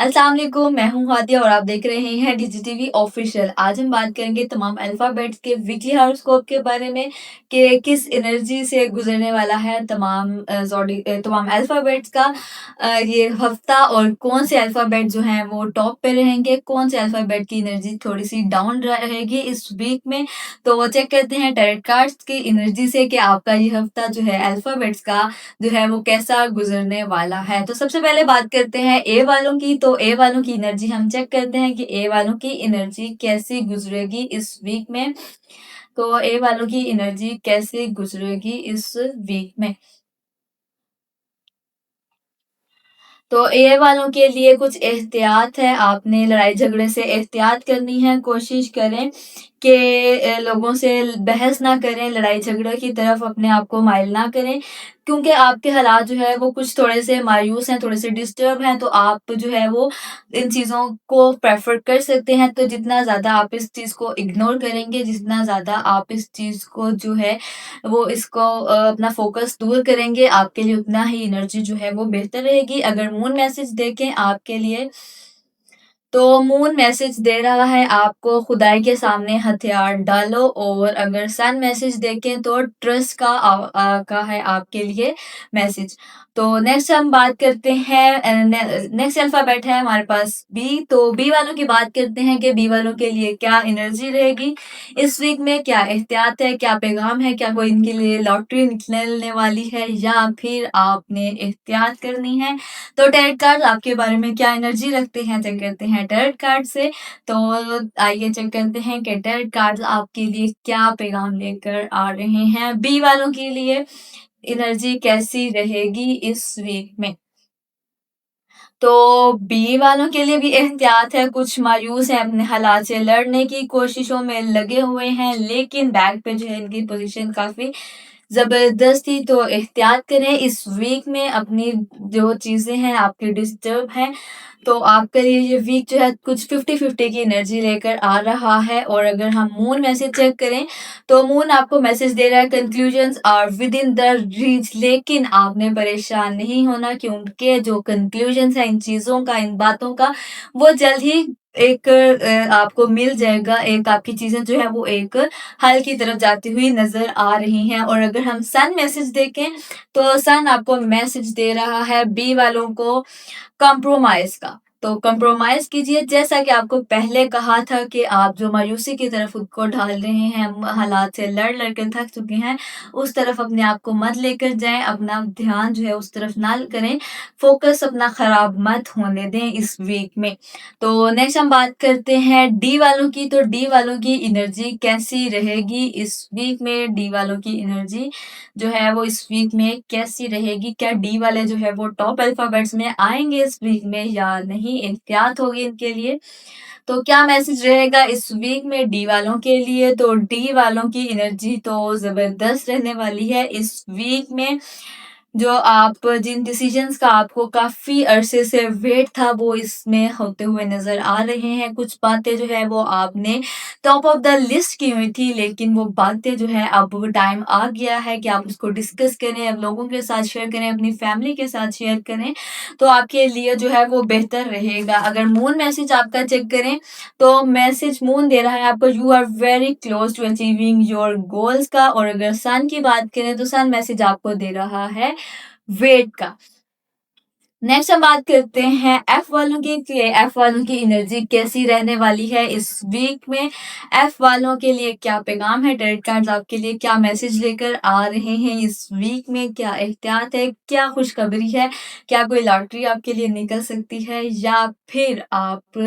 अस्सलाम वालेकुम, मैं हूँ हादिया और आप देख रहे हैं डिजिटीवी ऑफिशियल। आज हम बात करेंगे तमाम अल्फ़ाबेट्स के वीकली हॉरोस्कोप के बारे में कि किस एनर्जी से गुज़रने वाला है तमाम अल्फ़ाबेट्स का ये हफ़्ता और कौन से अल्फ़ाबेट जो हैं वो टॉप पे रहेंगे, कौन से अल्फ़ाबेट की एनर्जी थोड़ी-सी डाउन रहेगी इस वीक में। तो वो चेक करते हैं टैरोट कार्ड्स की एनर्जी से कि आपका ये हफ़्ता जो है अल्फ़ाबेट्स का जो है वो कैसा गुजरने वाला है। तो सबसे पहले बात करते हैं ए वालों की, तो ए वालों की एनर्जी हम चेक करते हैं कि ए वालों की एनर्जी कैसी गुजरेगी इस वीक में। तो ए वालों की एनर्जी कैसे गुजरेगी इस वीक में। तो ए वालों के लिए कुछ एहतियात है, आपने लड़ाई झगड़े से एहतियात करनी है, कोशिश करें कि लोगों से बहस ना करें, लड़ाई झगड़े की तरफ अपने आप को माइल ना करें, क्योंकि आपके हालात जो है वो कुछ थोड़े से मायूस हैं, थोड़े से डिस्टर्ब हैं, तो आप जो है वो इन चीज़ों को प्रेफ़र कर सकते हैं। तो जितना ज़्यादा आप इस चीज़ को इग्नोर करेंगे, जितना ज़्यादा आप इस चीज़ को जो है वो इसको अपना फ़ोकस दूर करेंगे, आपके लिए उतना ही एनर्जी जो है वो बेहतर रहेगी। अगर मून मैसेज देखें आपके लिए, तो मून मैसेज दे रहा है आपको खुदाई के सामने हथियार डालो, और अगर सन मैसेज देखें तो ट्रस्ट का है आपके लिए मैसेज। तो नेक्स्ट हम बात करते हैं नेक्स्ट अल्फ़ाबेट है हमारे पास बी, तो बी वालों की बात करते हैं कि बी वालों के लिए क्या एनर्जी रहेगी इस वीक में, क्या एहतियात है, क्या पैगाम है, क्या कोई इनके लिए लॉटरी निकलने वाली है या फिर आपने एहतियात करनी है। तो टैरोट कार्ड आपके बारे में क्या एनर्जी रखते हैं, चेक करते हैं टैरोट कार्ड से। तो आइए चेक करते हैं कि टैरोट कार्ड्स आपके लिए क्या पैगाम लेकर आ रहे हैं। बी वालों के लिए एनर्जी कैसी रहेगी इस वीक में। तो बी वालों के लिए भी एहतियात है, कुछ मायूस हैं, अपने हालात से लड़ने की कोशिशों में लगे हुए हैं, लेकिन बैक पे जो है इनकी पोज़ीशन काफ़ी ज़बरदस्ती, तो एहतियात करें इस वीक में, अपनी जो चीज़ें हैं आपकी डिस्टर्ब हैं, तो आपके लिए ये वीक जो है कुछ 50-50 की एनर्जी लेकर आ रहा है। और अगर हम मून मैसेज चेक करें, तो मून आपको मैसेज दे रहा है conclusions are within the reach, लेकिन आपने परेशान नहीं होना, क्योंकि जो कंक्लूजन्स है इन चीज़ों का, इन बातों का, वो जल्द ही एक आपको मिल जाएगा, एक आपकी चीज़ें जो है वो एक हल की तरफ जाती हुई नज़र आ रही हैं। और अगर हम सन मैसेज देखें, तो सन आपको मैसेज दे रहा है बी वालों को कॉम्प्रोमाइज़ का। तो कॉम्प्रोमाइज़ कीजिए, जैसा कि आपको पहले कहा था कि आप जो मायूसी की तरफ खुद को ढाल रहे हैं, हालात से लड़-लड़ के थक चुके हैं, उस तरफ अपने आप को मत लेकर जाएँ, अपना ध्यान जो है उस तरफ ना करें, फ़ोकस अपना ख़राब मत होने दें इस वीक में। तो नेक्स्ट हम बात करते हैं डी वालों की, तो डी वालों की एनर्जी कैसी रहेगी इस वीक में। डी वालों की एनर्जी जो है वो इस वीक में कैसी रहेगी? क्या डी वाले जो है वो टॉप अल्फ़ाबेट्स में आएँगे इस वीक में या नहीं? एहतियात होगी इनके लिए। तो क्या मैसेज रहेगा इस वीक में डी वालों के लिए? तो डी वालों की एनर्जी तो ज़बरदस्त रहने वाली है इस वीक में। जो आप जिन डिसीज़न्स का आपको काफ़ी अरसे से वेट था, वो इसमें होते हुए नज़र आ रहे हैं। कुछ बातें जो है वो आपने टॉप ऑफ द लिस्ट की हुई थी, लेकिन वो बातें जो है अब वो टाइम आ गया है कि आप उसको डिस्कस करें, अब लोगों के साथ शेयर करें, अपनी फैमिली के साथ शेयर करें, तो आपके लिए जो है वो बेहतर रहेगा। अगर मून मैसेज आपका चेक करें, तो मैसेज मून दे रहा है आपको you are very close to achieving your goals का, और अगर सन की बात करें, तो सन मैसेज आपको दे रहा है वेट का। नेक्स्ट हम बात करते हैं एफ वालों की कि एफ वालों की एनर्जी कैसी रहने वाली है इस वीक में। एफ वालों के लिए क्या पैगाम है, टैरोट कार्ड्स आपके लिए क्या मैसेज लेकर आ रहे हैं इस वीक में, क्या एहतियात है, क्या खुशखबरी है, क्या कोई लॉटरी आपके लिए निकल सकती है या फिर आप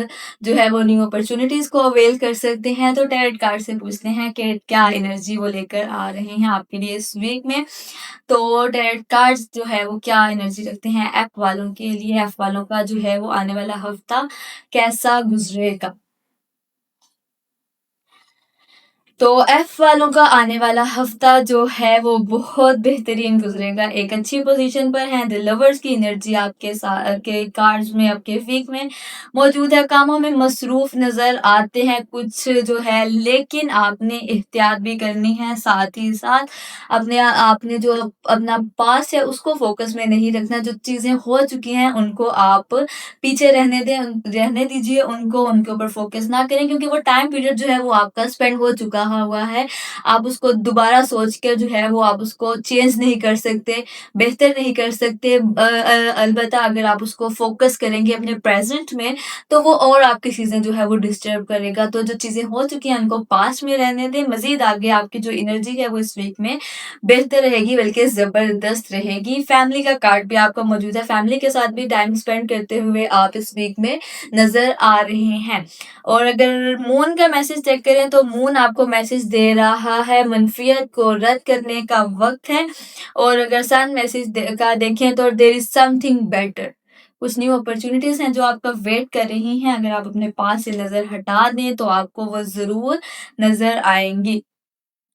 जो है वो न्यू अपॉर्चुनिटीज को अवेल कर सकते हैं। तो टैरोट कार्ड से पूछते हैं कि क्या एनर्जी वो लेकर आ रहे हैं आपके लिए इस वीक में। तो टैरोट कार्ड्स जो है वो क्या एनर्जी रखते हैं एफ वालों के लिए, एफ वालों का जो है वो आने वाला हफ्ता कैसा गुजरेगा। तो एफ वालों का आने वाला हफ्ता जो है वो बहुत बेहतरीन गुजरेगा। एक अच्छी पोजीशन पर हैं। द लवर्स की एनर्जी आपके साथ के कार्ड्स में आपके वीक में मौजूद है। कामों में मसरूफ नजर आते हैं कुछ जो है, लेकिन आपने एहतियात भी करनी है। साथ ही साथ अपने आपने जो अपना पास है उसको फोकस में नहीं रखना। जो चीजें हो चुकी हैं उनको आप पीछे रहने दीजिए उनको, उनके ऊपर फोकस ना करें, क्योंकि वो टाइम पीरियड जो है वो आपका स्पेंड हो चुका हुआ है। आप उसको दोबारा सोच कर जो है वो आप उसको चेंज नहीं कर सकते, बेहतर नहीं कर सकते। अलबत्ता अगर आप उसको फोकस करेंगे अपने प्रेजेंट में, तो वो और आपकी चीजें जो है वो डिस्टर्ब करेगा। तो जो चीजें हो चुकी हैं उनको पास में रहने दें। मजीद आगे आपकी जो एनर्जी है वो इस वीक में बेहतर रहेगी, बल्कि जबरदस्त रहेगी। फैमिली का कार्ड भी आपका मौजूद है। फैमिली के साथ भी टाइम स्पेंड करते हुए आप इस वीक में नजर आ रहे हैं। और अगर मून का मैसेज चेक करें तो मून आपको मैसेज दे रहा है मनफियत को रद्द करने का वक्त है। और अगर सन मैसेज का देखें तो देर इज समथिंग बेटर, कुछ न्यू अपॉर्चुनिटीज हैं जो आपका वेट कर रही हैं। अगर आप अपने पास से नजर हटा दें तो आपको वो जरूर नजर आएंगी।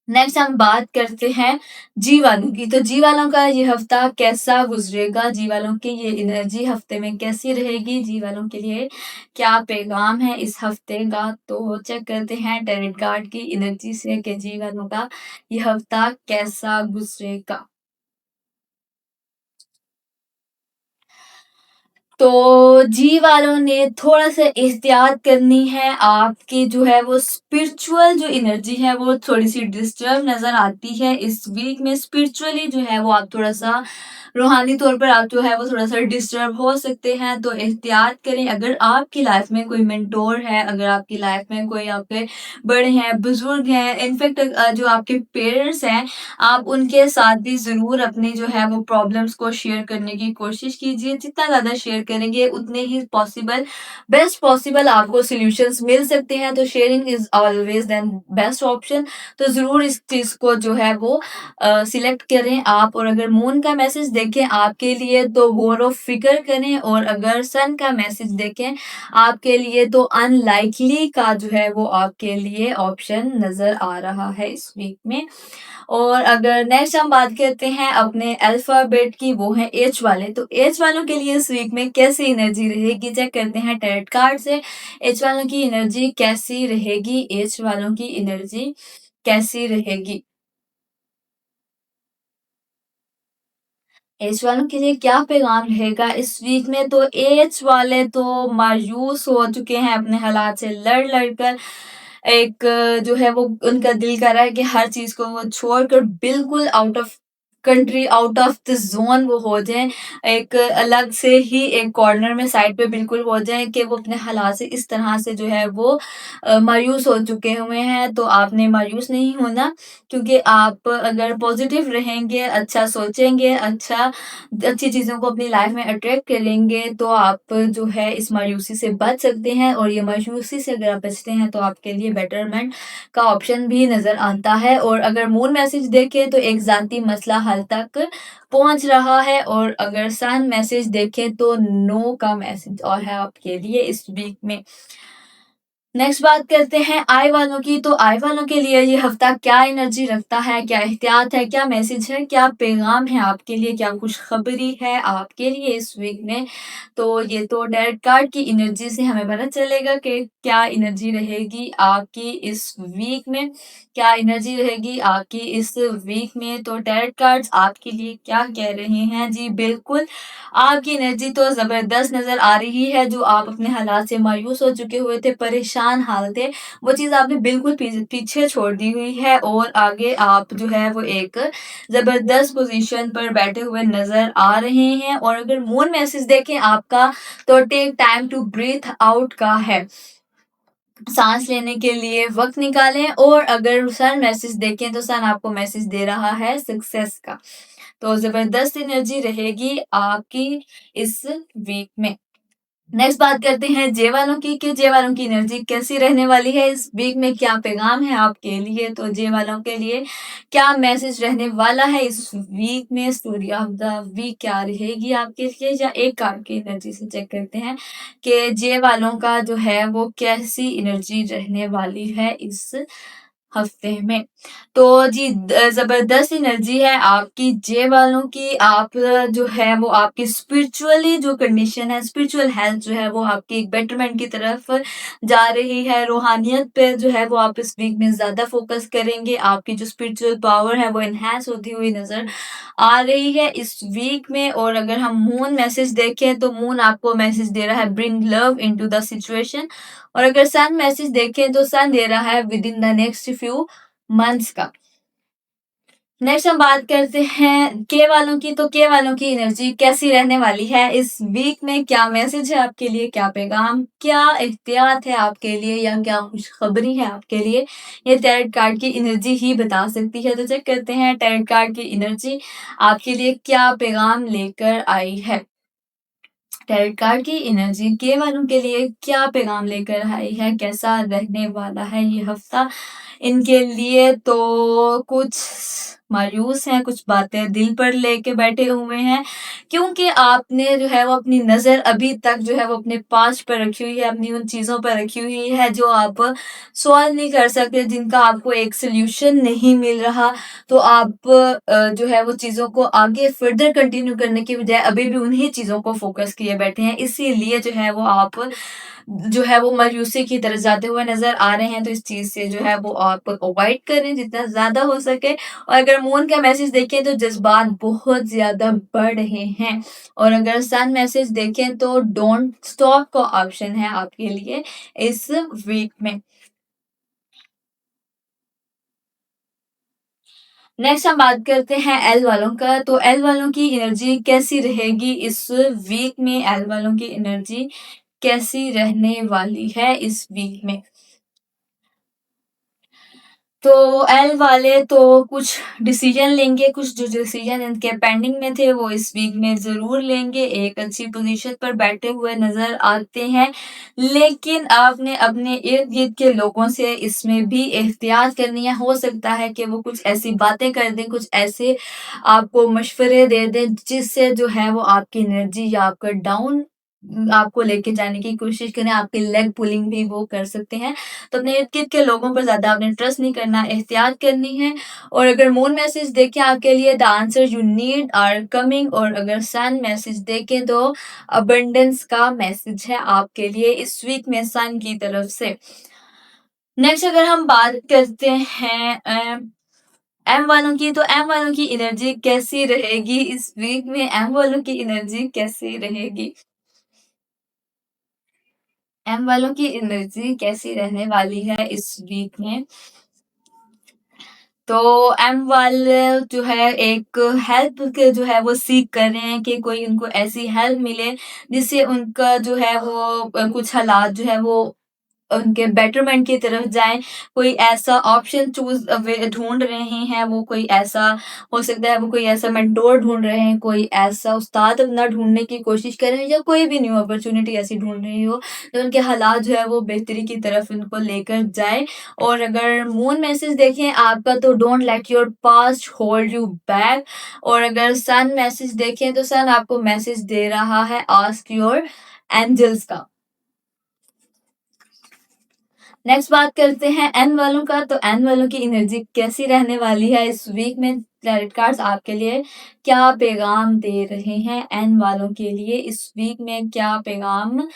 नेक्स्ट हम बात करते हैं जी वालों की। तो जी वालों का ये हफ्ता कैसा गुजरेगा, जी वालों की ये एनर्जी हफ्ते में कैसी रहेगी, जी वालों के लिए क्या पैगाम है इस हफ्ते का, तो चेक करते हैं टैरेट कार्ड की एनर्जी से कि जी वालों का ये हफ्ता कैसा गुजरेगा। तो जी वालों ने थोड़ा सा एहतियात करनी है। आपकी जो है वो स्पिरिचुअल जो एनर्जी है वो थोड़ी सी डिस्टर्ब नजर आती है इस वीक में। स्पिरिचुअली जो है वो आप थोड़ा सा रूहानी तौर पर आप जो है वो थोड़ा सा डिस्टर्ब हो सकते हैं, तो एहतियात करें। अगर आपकी लाइफ में कोई मेंटोर है, अगर आपकी लाइफ में कोई आपके बड़े हैं, बुजुर्ग हैं, इनफैक्ट जो आपके पेरेंट्स हैं, आप उनके साथ भी ज़रूर अपनी जो है वो प्रॉब्लम्स को शेयर करने की कोशिश कीजिए। जितना ज़्यादा शेयर करेंगे उतने ही पॉसिबल बेस्ट पॉसिबल आपको सॉल्यूशंस मिल सकते हैं। तो sharing is always then best option. तो ज़रूर इस चीज़ को जो है वो सिलेक्ट करें आप। और अगर मून का मैसेज देखें आपके लिए तो गौर व फिक्र करें। और अगर सन का मैसेज देखें आपके लिए तो अनलाइकली का जो है वो आपके लिए ऑप्शन नज़र आ रहा है इस वीक में। और अगर नेक्स्ट हम बात करते हैं अपने अल्फाबेट की, वो है एच वाले। तो एच वालों के लिए इस वीक में कैसी एनर्जी रहेगी, चेक करते हैं टैरोट कार्ड से। एच वालों की एनर्जी कैसी रहेगी, एच वालों की एनर्जी कैसी रहेगी। एच वालों के लिए क्या पैगाम रहेगा इस वीक में, तो एच वाले तो मायूस हो चुके हैं अपने हालात से लड़ लड़ कर। एक जो है वो उनका दिल कर रहा है कि हर चीज को वो छोड़कर बिल्कुल out of country, out of the zone वो हो जाए। एक अलग से ही एक कॉर्नर में साइड पे बिल्कुल हो जाए कि वो अपने हालात से इस तरह से जो है वो मायूस हो चुके हुए हैं। तो आपने मायूस नहीं होना, क्योंकि आप अगर पॉजिटिव रहेंगे, अच्छा सोचेंगे, अच्छी चीज़ों को अपनी लाइफ में अट्रैक्ट करेंगे, तो आप जो है इस मायूसी से बच सकते हैं। और ये मायूसी से अगर आप बचते हैं तो आपके लिए बेटरमेंट का ऑप्शन भी नज़र आता है। और अगर मून मैसेज देखें तो एक ज़ाती मसला हल तक पहुंच रहा है। और अगर सन मैसेज देखें तो नो का मैसेज और है आपके लिए इस वीक में। नेक्स्ट बात करते हैं आई वालों की। तो आई वालों के लिए ये हफ्ता क्या एनर्जी रखता है, क्या एहतियात है, क्या मैसेज है, क्या पैगाम है आपके लिए, क्या खुशखबरी है आपके लिए इस वीक में। तो ये तो टैरोट कार्ड की एनर्जी से हमें पता चलेगा कि क्या एनर्जी रहेगी आपकी इस वीक में, क्या एनर्जी रहेगी आपकी इस वीक में। तो टैरोट कार्ड्स आपके लिए क्या कह रहे हैं, जी बिल्कुल आपकी एनर्जी तो ज़बरदस्त नज़र आ रही है। जो आप अपने हालात से मायूस हो चुके हुए थे, परेशान हाल थे, वो चीज़ आपने बिल्कुल पीछे छोड़ दी हुई है। और आगे आप जो है वो एक ज़बरदस्त पोजीशन पर बैठे हुए नज़र आ रहे हैं। और अगर मून मैसेज देखें आपका तो take time to breathe out का है, सांस लेने के लिए वक्त निकालें। और अगर सन मैसेज देखें तो सन आपको मैसेज दे रहा है सक्सेस का। तो जबरदस्त एनर्जी रहेगी आपकी इस वीक में। नेक्स्ट बात करते हैं जे वालों की कि जे वालों की एनर्जी कैसी रहने वाली है इस वीक में, क्या पैगाम है आपके लिए। तो जे वालों के लिए क्या मैसेज रहने वाला है इस वीक में, स्टोरी ऑफ द वीक क्या रहेगी आपके लिए, या एक कार्ड की एनर्जी से चेक करते हैं कि जे वालों का जो है वो कैसी एनर्जी रहने वाली है इस हफ्ते में। तो जी ज़बरदस्त एनर्जी है आपकी जे वालों की। आप जो है वो आपकी स्पिरिचुअली जो कंडीशन है, स्पिरिचुअल हेल्थ जो है वो आपकी एक बेटरमेंट की तरफ जा रही है। रूहानियत पे जो है वो आप इस वीक में ज़्यादा फ़ोकस करेंगे। आपकी जो स्पिरिचुअल पावर है वो एनहांस होती हुई नज़र आ रही है इस वीक में। और अगर हम मून मैसेज देखें तो मून आपको मैसेज दे रहा है bring love into the situation. और अगर सन मैसेज देखें तो सन दे रहा है with in the next few months का। नेक्स्ट हम बात करते हैं के वालों की। तो के वालों की एनर्जी कैसी रहने वाली है इस वीक में, क्या मैसेज है आपके लिए, क्या पैगाम, क्या एहतियात है आपके लिए या क्या खुशखबरी है आपके लिए, ये टैरेट कार्ड की एनर्जी ही बता सकती है। तो चेक करते हैं टैरेट कार्ड की एनर्जी आपके लिए क्या पैगाम लेकर आई है। टैरेट कार्ड की एनर्जी के वालों के लिए क्या पैगाम लेकर आई है, कैसा रहने वाला है ये हफ्ता इनके लिए। तो कुछ मायूस हैं, कुछ बातें दिल पर लेके बैठे हुए हैं क्योंकि आपने जो है वो अपनी नज़र अभी तक जो है वो अपने पास्ट पर रखी हुई है, अपनी उन चीज़ों पर रखी हुई है जो आप सॉल्व नहीं कर सकते, जिनका आपको एक सोल्यूशन नहीं मिल रहा। तो आप जो है वो चीज़ों को आगे फर्दर कंटिन्यू करने की बजाय अभी भी उन्हीं चीज़ों को फोकस किए बैठे हैं। इसीलिए जो है वो आप जो है वो मायूसी की तरफ जाते हुए नज़र आ रहे हैं। तो इस चीज़ से जो है वो आप अवॉइड करें जितना ज़्यादा हो सके। और अगर मून का मैसेज देखें तो जज़्बात बहुत ज़्यादा बढ़ रहे हैं। और अगर सन मैसेज देखें तो डोंट स्टॉप का ऑप्शन है आपके लिए इस वीक में। नेक्स्ट हम बात करते हैं एल वालों का। तो एल वालों की एनर्जी कैसी रहेगी इस वीक में, एल वालों की एनर्जी कैसी रहने वाली है इस वीक में। तो एल वाले तो कुछ डिसीजन लेंगे, कुछ जो डिसीजन इनके पेंडिंग में थे वो इस वीक में ज़रूर लेंगे। एक अच्छी पोजीशन पर बैठे हुए नज़र आते हैं। लेकिन आपने अपने इर्द-गिर्द के लोगों से इसमें भी एहतियात करनी है। हो सकता है कि वो कुछ ऐसी बातें कर दें, कुछ ऐसे आपको मशवरे दे दें जिससे जो है वो आपकी एनर्जी या आपका डाउन आपको लेके जाने की कोशिश करें, आपकी लेग पुलिंग भी वो कर सकते हैं। तो अपने इर्द-गिर्द के लोगों पर ज़्यादा आपने ट्रस्ट नहीं करना, एहतियात करनी है। और अगर मून मैसेज देखें आपके लिए the answer you need are coming. और अगर सन मैसेज देखें तो अबंडेंस का मैसेज है आपके लिए इस वीक में सन की तरफ से। नेक्स्ट अगर हम बात करते हैं एम वालों की। तो एम वालों की एनर्जी कैसी रहेगी इस वीक में, एम वालों की एनर्जी कैसी रहेगी। एम वालों की एनर्जी कैसी रहने वाली है इस वीक में। तो एम वाले जो है एक हेल्प के जो है वो सीक कर रहे हैं कि कोई उनको ऐसी हेल्प मिले जिससे उनका जो है वो कुछ हालात जो है वो उनके बेटरमेंट की तरफ जाएँ। कोई ऐसा ऑप्शन ढूँढ रहे हैं वो, कोई ऐसा हो सकता है वो कोई ऐसा मेंटोर ढूँढ रहे हैं, कोई ऐसा उस्ताद अपना ढूँढने की कोशिश कर रहे हैं या कोई भी न्यू अपॉर्च्युनिटी ऐसी ढूँढ रही हो, जो उनके हालात जो है वो बेहतरी की तरफ उनको लेकर जाए। और अगर मून मैसेज देखें आपका तो don't let your past hold you back. और अगर सन मैसेज देखें तो सन आपको मैसेज दे रहा है आस्क योर एंजल्स का। नेक्स्ट बात करते हैं एन वालों का। तो एन वालों की एनर्जी कैसी रहने वाली है इस वीक में, क्रेडिट कार्ड्स आपके लिए क्या पैगाम दे रहे हैं, एन वालों के लिए इस वीक में क्या पैगाम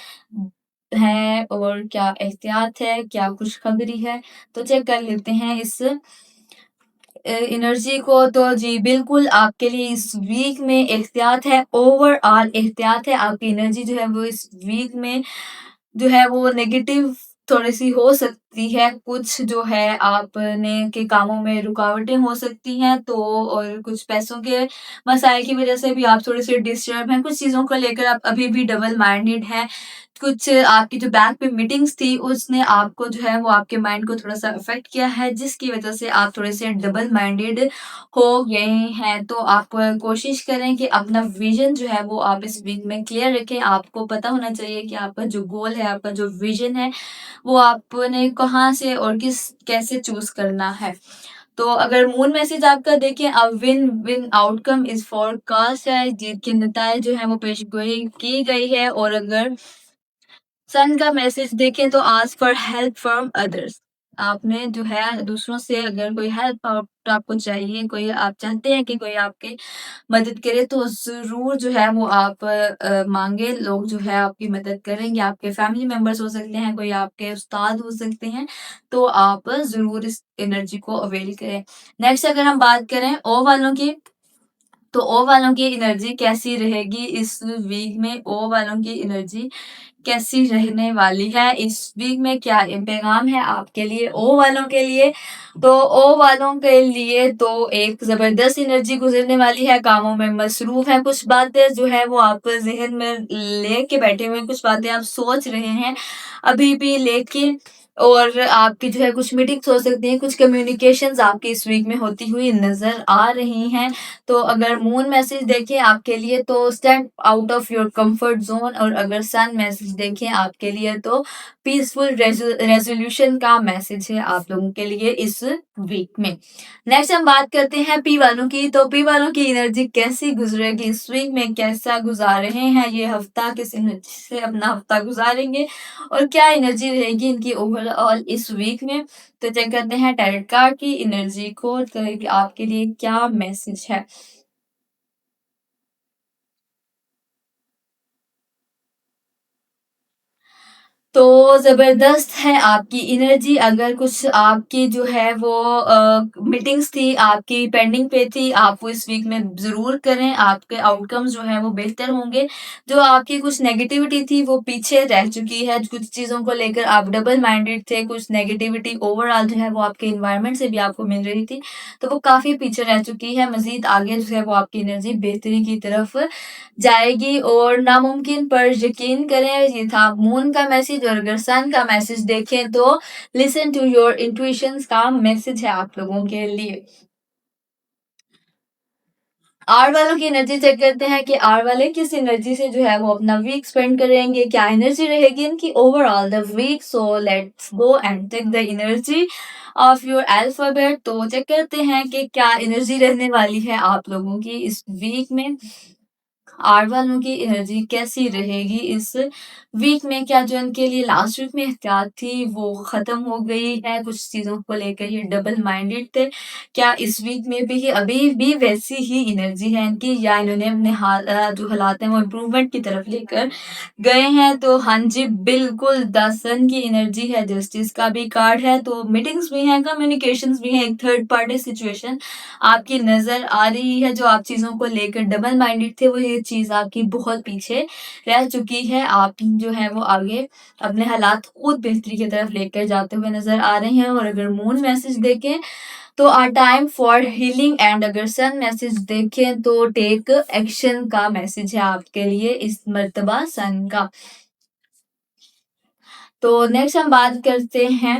है और क्या एहतियात है, क्या खुशखबरी है। तो चेक कर लेते हैं इस एनर्जी को। तो जी बिल्कुल आपके लिए इस वीक में एहतियात है, ओवरऑल एहतियात है। आपकी एनर्जी जो है वो इस वीक में जो है वो नेगेटिव थोड़ी-सी हो सकती है, कुछ जो है आपने के कामों में रुकावटें हो सकती हैं। तो और कुछ पैसों के मसाइल की वज़ह से भी आप थोड़े-से डिस्टर्ब हैं, कुछ चीज़ों को लेकर आप अभी भी डबल माइंडेड हैं। कुछ आपकी जो बैंक में मीटिंग्स थी उसने आपको जो है वो आपके माइंड को थोड़ा-सा अफ़ेक्ट किया है, जिसकी वज़ह से आप थोड़े-से डबल माइंडेड हो गए हैं। तो आप कोशिश करें कि अपना विज़न जो है वो आप इस वीक में क्लियर रखें। आपको पता होना चाहिए कि आपका जो गोल है, आपका जो विज़न है, वो आपने कहाँ से और कैसे चूज़ करना है। तो अगर मून मैसेज आपका देखें a win win outcome is forecast है, जीत के नताए जो हैं वो पेशगोई की गई है। और अगर सन का मैसेज देखें तो ask for help from others. आपने जो है दूसरों से अगर कोई हेल्प आउट आपको चाहिए, कोई आप चाहते हैं कि कोई आपकी मदद करे तो ज़रूर जो है वो आप माँगे, लोग जो है आपकी मदद करेंगे, आपके फैमिली मेंबर्स हो सकते हैं, कोई आपके उस्ताद हो सकते हैं, तो आप ज़रूर इस एनर्जी को अवेल करें। नेक्स्ट अगर हम बात करें ओ वालों की, तो ओ वालों की एनर्जी कैसी रहेगी इस वीक में? ओ वालों की एनर्जी कैसी रहने वाली है इस वीक में, क्या पैगाम है आपके लिए ओ वालों के लिए? तो ओ वालों के लिए तो एक ज़बरदस्त एनर्जी गुज़रने वाली है, कामों में मसरूफ़ हैं, कुछ बातें जो है वो आप ज़हन में लेके बैठे हुए हैं, कुछ बातें आप सोच रहे हैं अभी भी, लेकिन और आपकी जो है कुछ मीटिंग्स हो सकती हैं, कुछ कम्युनिकेशंस आपकी इस वीक में होती हुई नज़र आ रही हैं। तो अगर मून मैसेज देखें आपके लिए तो step out of your comfort zone, और अगर सन मैसेज देखें आपके लिए तो पीसफुल रेज़ोल्यूशन का मैसेज है आप लोगों के लिए इस वीक में। नेक्स्ट हम बात करते हैं पी वालों की, तो पी वालों की एनर्जी कैसी गुज़रेगी इस वीक में, कैसा गुज़ार रहे हैं ये हफ्ता, किस एनर्जी से अपना हफ्ता गुज़ारेंगे और क्या एनर्जी रहेगी इनकी ओवरऑल इस वीक में? तो चेक करते हैं टैरोट कार्ड की एनर्जी को, तो आपके लिए क्या मैसेज है? तो ज़बरदस्त है आपकी एनर्जी, अगर कुछ आपकी जो है वो मीटिंग्स थी, आपकी पेंडिंग पे थी, आप वो इस वीक में ज़रूर करें, आपके आउटकम्स जो हैं वो बेहतर होंगे। जो आपकी कुछ नेगेटिविटी थी वो पीछे रह चुकी है, कुछ चीज़ों को लेकर आप डबल माइंडेड थे, कुछ नेगेटिविटी ओवरऑल जो है वो आपके एनवायरनमेंट से भी आपको मिल रही थी, तो वो काफ़ी पीछे रह चुकी है। मज़ीद आगे जो है वो आपकी एनर्जी बेहतरी की तरफ जाएगी, और नामुमकिन पर यकीन करें, ये था मून का मैसेज, और अगर सन का मैसेज देखें तो लिसन टू योर इंट्यूशंस का मैसेज है आप लोगों के लिए। आर वालों की एनर्जी चेक करते हैं कि आर वाले किस एनर्जी से जो है वो अपना वीक स्पेंड करेंगे, क्या एनर्जी रहेगी इनकी overall the week. So let's go and take the energy of your alphabet. तो चेक करते हैं कि क्या एनर्जी रहने वाली है आप लोगों की इस वीक में, आर वालों की एनर्जी कैसी रहेगी इस वीक में, क्या जो इनके लिए लास्ट वीक में एहतियात थी वो ख़त्म हो गई है, कुछ चीज़ों को लेकर ये डबल माइंडेड थे, क्या इस वीक में भी अभी भी वैसी ही एनर्जी है इनकी, या इन्होंने अपने जो हालात हैं वो इम्प्रूवमेंट की तरफ लेकर गए हैं? तो हाँ जी, बिल्कुल द सन की एनर्जी है, जस्टिस का भी कार्ड है, तो मीटिंग्स भी हैं, कम्युनिकेशंस भी हैं, एक थर्ड पार्टी सिचुएशन आपकी नज़र आ रही है, जो आप चीज़ों को लेकर डबल माइंडेड थे वो ये चीज़ आपकी बहुत पीछे रह चुकी है। आप जो है वो आगे अपने हालात खुद बेहतरी की तरफ लेकर जाते हुए नज़र आ रहे हैं, और अगर मून मैसेज देखें तो a time for healing, and अगर सन मैसेज देखें तो टेक एक्शन का मैसेज है आपके लिए इस मर्तबा सन का। तो नेक्स्ट हम बात करते हैं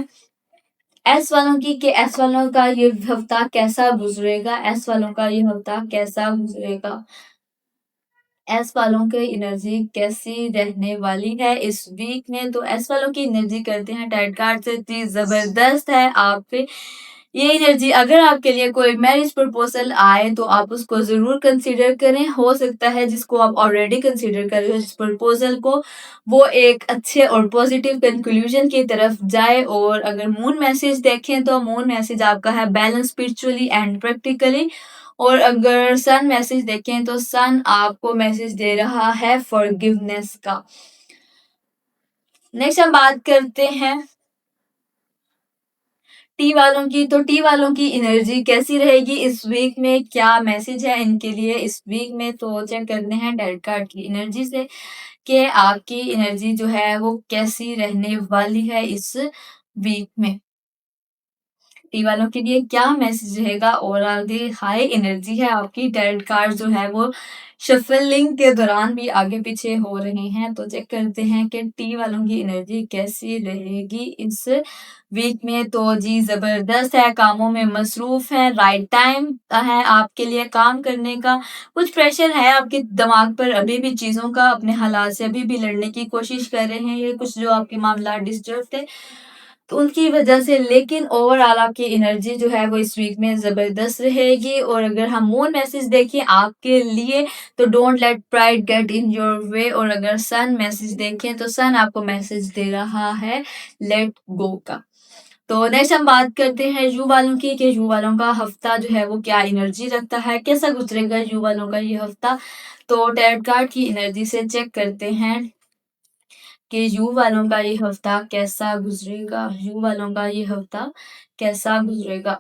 एस वालों की, कि एस वालों का ये हफ्ता कैसा गुजरेगा, एस वालों का ये हफ्ता कैसा गुजरेगा, एस वालों की एनर्जी कैसी रहने वाली है इस वीक में? तो एस वालों की एनर्जी करते हैं टैरोट कार्ड से, इतनी जबरदस्त है आप पे ये एनर्जी। अगर आपके लिए कोई मैरिज प्रपोजल आए तो आप उसको जरूर कंसीडर करें, हो सकता है जिसको आप ऑलरेडी कंसीडर कर रहे हो इस प्रपोजल को, वो एक अच्छे और पॉजिटिव कंक्लूजन की तरफ जाए। और अगर मून मैसेज देखें तो मून मैसेज आपका है बैलेंस स्पिरिचुअली एंड प्रैक्टिकली, और अगर सन मैसेज देखें तो सन आपको मैसेज दे रहा है फॉरगिवनेस का। नेक्स्ट हम बात करते हैं टी वालों की, तो टी वालों की एनर्जी कैसी रहेगी इस वीक में, क्या मैसेज है इनके लिए इस वीक में? तो चेक करते हैं टैरोट कार्ड की एनर्जी से कि आपकी एनर्जी जो है वो कैसी रहने वाली है इस वीक में, टी वालों के लिए क्या मैसेज रहेगा। और आगे हाई एनर्जी है आपकी, टैरोट कार्ड जो है वो शफलिंग के दौरान भी आगे पीछे हो रहे हैं, तो चेक करते हैं कि टी वालों की एनर्जी कैसी रहेगी इस वीक में। तो जी जबरदस्त है, कामों में मसरूफ है, राइट टाइम है आपके लिए काम करने का, कुछ प्रेशर है आपके दिमाग पर अभी भी चीज़ों का, अपने हालात से अभी भी लड़ने की कोशिश कर रहे हैं, ये कुछ जो आपके मामला डिस्टर्ब थे तो उनकी वजह से, लेकिन ओवरऑल आपकी एनर्जी जो है वो इस वीक में ज़बरदस्त रहेगी। और अगर हम मून मैसेज देखें आपके लिए तो don't let pride get in your way, और अगर सन मैसेज देखें तो सन आपको मैसेज दे रहा है लेट गो का। तो नेक्स्ट हम बात करते हैं यू वालों की कि यू वालों का हफ्ता जो है वो क्या एनर्जी रखता है, कैसा गुजरेगा यू वालों का ये हफ्ता। तो टैरोट कार्ड की एनर्जी से चेक करते हैं कि यू वालों का ये हफ्ता कैसा गुजरेगा, यू वालों का ये हफ्ता कैसा गुजरेगा।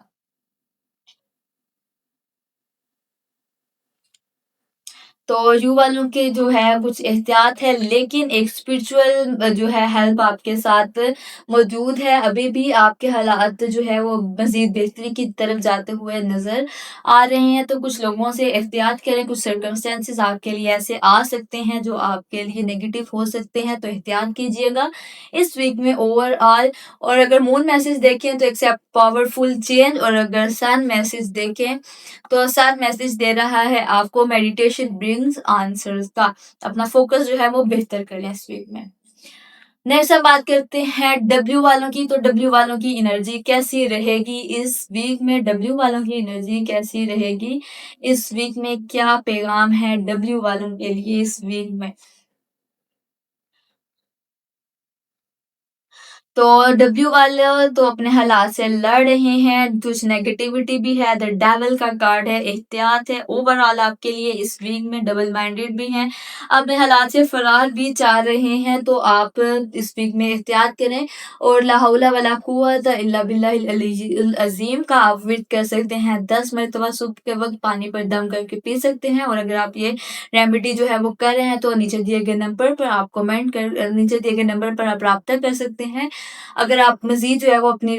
तो यू वालों के जो है कुछ एहतियात है, लेकिन एक स्पिरिचुअल जो है हेल्प आपके साथ मौजूद है। अभी भी आपके हालात जो है वो मज़ीद बेहतरी की तरफ जाते हुए नज़र आ रहे हैं। तो कुछ लोगों से एहतियात करें, कुछ सर्कमस्टेंसेस आपके लिए ऐसे आ सकते हैं जो आपके लिए नेगेटिव हो सकते हैं, तो एहतियात कीजिएगा इस वीक में ओवरऑल। और अगर मून मैसेज देखें तो एक्सेप्ट पावरफुल चेंज, और अगर सन मैसेज देखें तो सर मैसेज दे रहा है आपको मेडिटेशन ब्रिंग्स आंसर्स का। अपना फोकस जो है वो बेहतर करें इस वीक में। नेक्स्ट हम बात करते हैं डब्ल्यू वालों की। तो डब्ल्यू वालों की एनर्जी कैसी रहेगी इस वीक में, डब्ल्यू वालों की एनर्जी कैसी रहेगी इस वीक में, क्या पैगाम है डब्ल्यू वालों के लिए इस वीक में। तो डब्ल्यू वाले तो अपने हालात से लड़ रहे हैं, कुछ नेगेटिविटी भी है, द डेविल का कार्ड है, एहतियात है। ओवरऑल आपके लिए इस वीक में डबल माइंडेड भी हैं, अपने हालात से फरार भी चाह रहे हैं, तो आप इस वीक में एहतियात करें। और ला हौला वला कुव्वता इल्ला बिल्लाहिल अलीयुल अज़ीम का आप विर्द कर सकते हैं 10 मरतबा सुबह के वक्त पानी पर दम करके पी सकते हैं। और अगर आप ये रेमेडी जो है वो कर रहे हैं तो नीचे दिए गए नंबर पर आप कमेंट कर नीचे दिए गए नंबर पर आप रब्ता कर सकते हैं। अगर आप मज़ीद जो है वो अपनी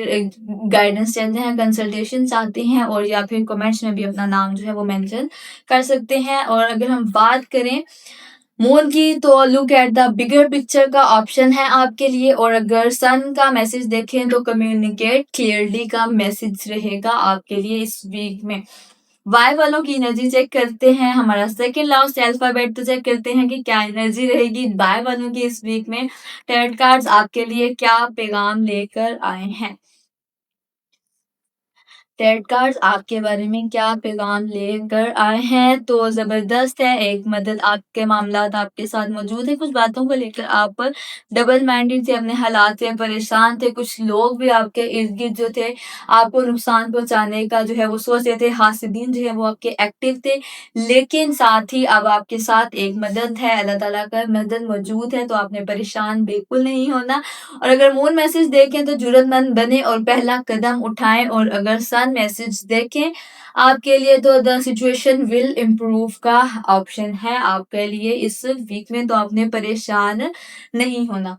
गाइडेंस चाहते हैं, कंसल्टेशन चाहते हैं, और या फिर कमेंट्स में भी अपना नाम जो है वो मेंशन कर सकते हैं। और अगर हम बात करें मून की तो look at the bigger picture का ऑप्शन है आपके लिए। और अगर सन का मैसेज देखें तो कम्युनिकेट क्लियरली का मैसेज रहेगा आपके लिए इस वीक में। वाई वालों की एनर्जी चेक करते हैं, हमारा सेकंड लास्ट अल्फाबेट तो चेक करते हैं कि क्या एनर्जी रहेगी वाई वालों की इस वीक में। टैरोट कार्ड्स आपके लिए क्या पैगाम लेकर आए हैं, टैरोट कार्ड्स आपके बारे में क्या पैगाम लेकर आए हैं। तो ज़बरदस्त है, एक मदद आपके मामलात आपके साथ मौजूद है, कुछ बातों को लेकर आप डबल माइंडेड थे, अपने हालात से परेशान थे, कुछ लोग भी आपके इर्द गिर्द जो थे आपको नुकसान पहुंचाने का जो है वो सोच रहे थे, हासिदीन जो है वो आपके एक्टिव थे। लेकिन साथ ही अब आपके साथ एक मदद है, अल्लाह ताला का मदद मौजूद है, तो आपने परेशान बिल्कुल नहीं होना। और अगर मून मैसेज देखें तो जुर्रतमंद बने और पहला कदम उठाएं। और अगर सन मैसेज देखें आपके लिए तो द सिचुएशन विल इम्प्रूव का ऑप्शन है आपके लिए इस वीक में, तो आपने परेशान नहीं होना।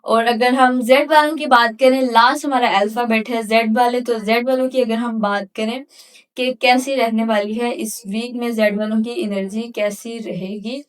और अगर हम जेड वालों की बात करें, लास्ट हमारा अल्फाबेट है जेड वाले, तो जेड वालों की अगर हम बात करें कि कैसी रहने वाली है इस वीक में, जेड वालों की एनर्जी कैसी रहेगी,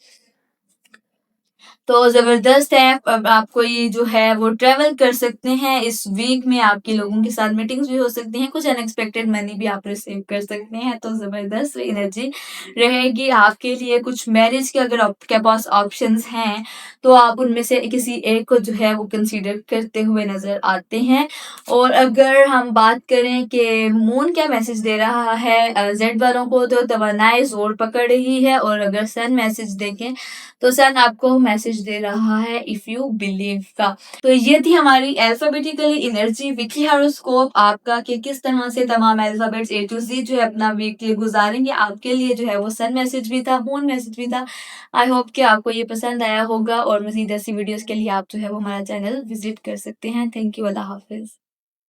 तो ज़बरदस्त है। अब आपको ये जो है वो ट्रैवल कर सकते हैं इस वीक में, आपके लोगों के साथ मीटिंग्स भी हो सकती हैं, कुछ अनएक्सपेक्टेड मनी भी आप रिसीव कर सकते हैं, तो ज़बरदस्त एनर्जी रहेगी आपके लिए। कुछ मैरिज के अगर आपके पास ऑप्शंस हैं तो आप उनमें से किसी एक को जो है वो कंसीडर करते हुए नज़र आते हैं। और अगर हम बात करें कि मून क्या मैसेज दे रहा है जेड वालों को, तो तवानाई जोर पकड़ रही है। और अगर सन मैसेज देखें तो सन आपको मैसेज दे रहा है इफ यू बिलीव का। तो ये थी हमारी अल्फाबेटिकली एनर्जी वीकली हॉरोस्कोप आपका, कि किस तरह से तमाम अल्फाबेट्स ए टू ज़ेड जो है अपना वीकली गुजारेंगे। आपके लिए जो है वो सन मैसेज भी था, मून मैसेज भी था। आई होप कि आपको ये पसंद आया होगा, और मज़ीद ऐसी वीडियोस के लिए आप जो है वो हमारा चैनल विजिट कर सकते हैं। थैंक यू, अल्लाह हाफिज़।